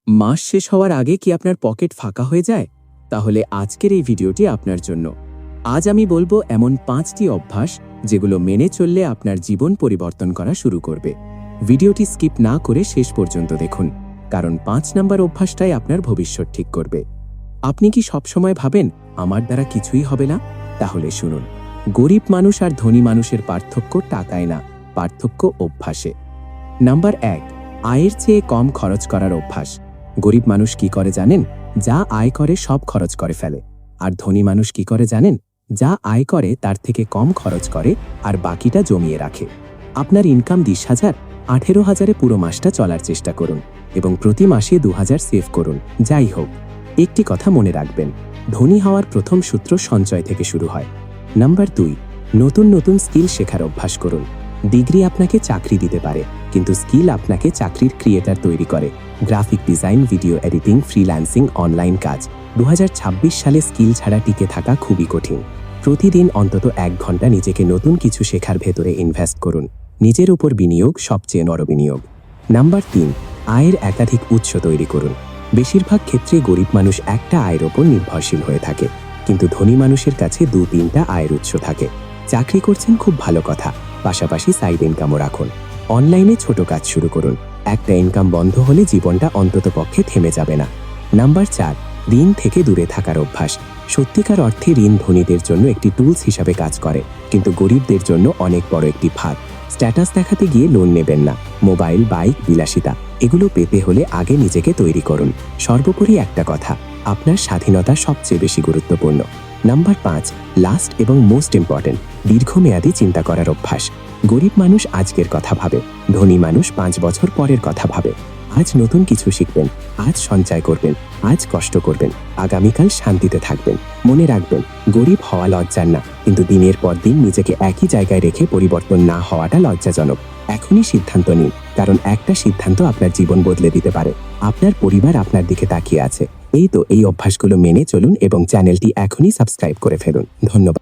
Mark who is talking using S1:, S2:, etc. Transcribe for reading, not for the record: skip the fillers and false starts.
S1: মাস শেষ হওয়ার আগে কি আপনার পকেট ফাঁকা হয়ে যায়? তাহলে আজকের এই ভিডিওটি আপনার জন্য। আজ আমি বলবো এমন 5টি অভ্যাস যেগুলো মেনে চললে আপনার জীবন পরিবর্তন করা শুরু করবে। ভিডিওটি স্কিপ না করে শেষ পর্যন্ত দেখুন, কারণ 5 নম্বর অভ্যাসটাই আপনার ভবিষ্যৎ ঠিক করবে। আপনি কি সবসময় ভাবেন আমার দ্বারা কিছুই হবে না? তাহলে শুনুন, গরিব মানুষ আর ধনী মানুষের পার্থক্য টাকায় না, পার্থক্য অভ্যাসে। নাম্বার 1, আয়ের চেয়ে কম খরচ করার অভ্যাস। গরিব মানুষ কি করে জানেন? যা আয় করে সব খরচ করে ফেলে। আর ধনী মানুষ কি করে জানেন? যা আয় করে তার থেকে কম খরচ করে আর বাকিটা জমিয়ে রাখে। আপনার ইনকাম 20,000, 18,000-এ পুরো মাসটা চলার চেষ্টা করুন এবং প্রতি মাসে 2,000 সেভ করুন। যাই হোক, একটি কথা মনে রাখবেন, ধনী হওয়ার প্রথম সূত্র সঞ্চয় থেকে শুরু হয়। নাম্বার 2, নতুন নতুন স্কিল শেখার অভ্যাস করুন। ডিগ্রি আপনাকে চাকরি দিতে পারে, কিন্তু স্কিল আপনাকে চাকরির ক্রিয়েটার তৈরি করে। Graphic design, video editing, freelancing, online কাজ। 2026 সালে স্কিল ছাড়া টিকে থাকা খুবই কঠিন। প্রতিদিন অন্তত 1 ঘন্টা নিজেকে নতুন কিছু শেখার ভেতরে ইনভেস্ট করুন। নিজের উপর বিনিয়োগ সবচেয়ে বড় বিনিয়োগ। নাম্বার 3, আয়ের একাধিক উৎস তৈরি করুন। বেশিরভাগ ক্ষেত্রে গরিব মানুষ একটা আয়ের ওপর নির্ভরশীল হয়ে থাকে, কিন্তু ধনী মানুষের কাছে 2-3টা আয়ের উৎস থাকে। চাকরি করছেন, খুব ভালো কথা, পাশাপাশি সাইড ইনকামও রাখুন। অনলাইনে ছোট কাজ শুরু করুন। একটা ইনকাম বন্ধ হলে জীবনটা অন্ততপক্ষে থেমে যাবে না। নাম্বার 4, ঋণ থেকে দূরে থাকার অভ্যাস। সত্যিকার অর্থে ঋণ ধনীদের জন্য একটি টুলস হিসাবে কাজ করে, কিন্তু গরিবদের জন্য অনেক বড় একটি ফাঁদ। স্ট্যাটাস দেখাতে গিয়ে লোন নেবেন না। মোবাইল, বাইক, বিলাসিতা এগুলো পেতে হলে আগে নিজেকে তৈরি করুন। সর্বোপরি একটা কথা, আপনার স্বাধীনতা সবচেয়ে বেশি গুরুত্বপূর্ণ। নাম্বার 5, লাস্ট এবং মোস্ট ইম্পর্টেন্ট, দীর্ঘমেয়াদী চিন্তা করার অভ্যাস। গরিব মানুষ আজকের কথা ভাবে, ধনী মানুষ 5 বছর পরের কথা ভাবে। আজ নতুন কিছু শিখবেন, আজ সঞ্চয় করবেন, আজ কষ্ট করবেন, আগামীকাল শান্তিতে থাকবেন। মনে রাখবেন, গরিব হওয়া লজ্জার না, কিন্তু দিনের পর দিন নিজেকে একই জায়গায় রেখে পরিবর্তন না হওয়াটা লজ্জাজনক। এখনই সিদ্ধান্ত নিন, কারণ একটা সিদ্ধান্ত আপনার জীবন বদলে দিতে পারে। আপনার পরিবার আপনার দিকে তাকিয়ে আছে। এই অভ্যাসগুলো মেনে চলুন এবং চ্যানেলটি এখনই সাবস্ক্রাইব করে ফেলুন। ধন্যবাদ।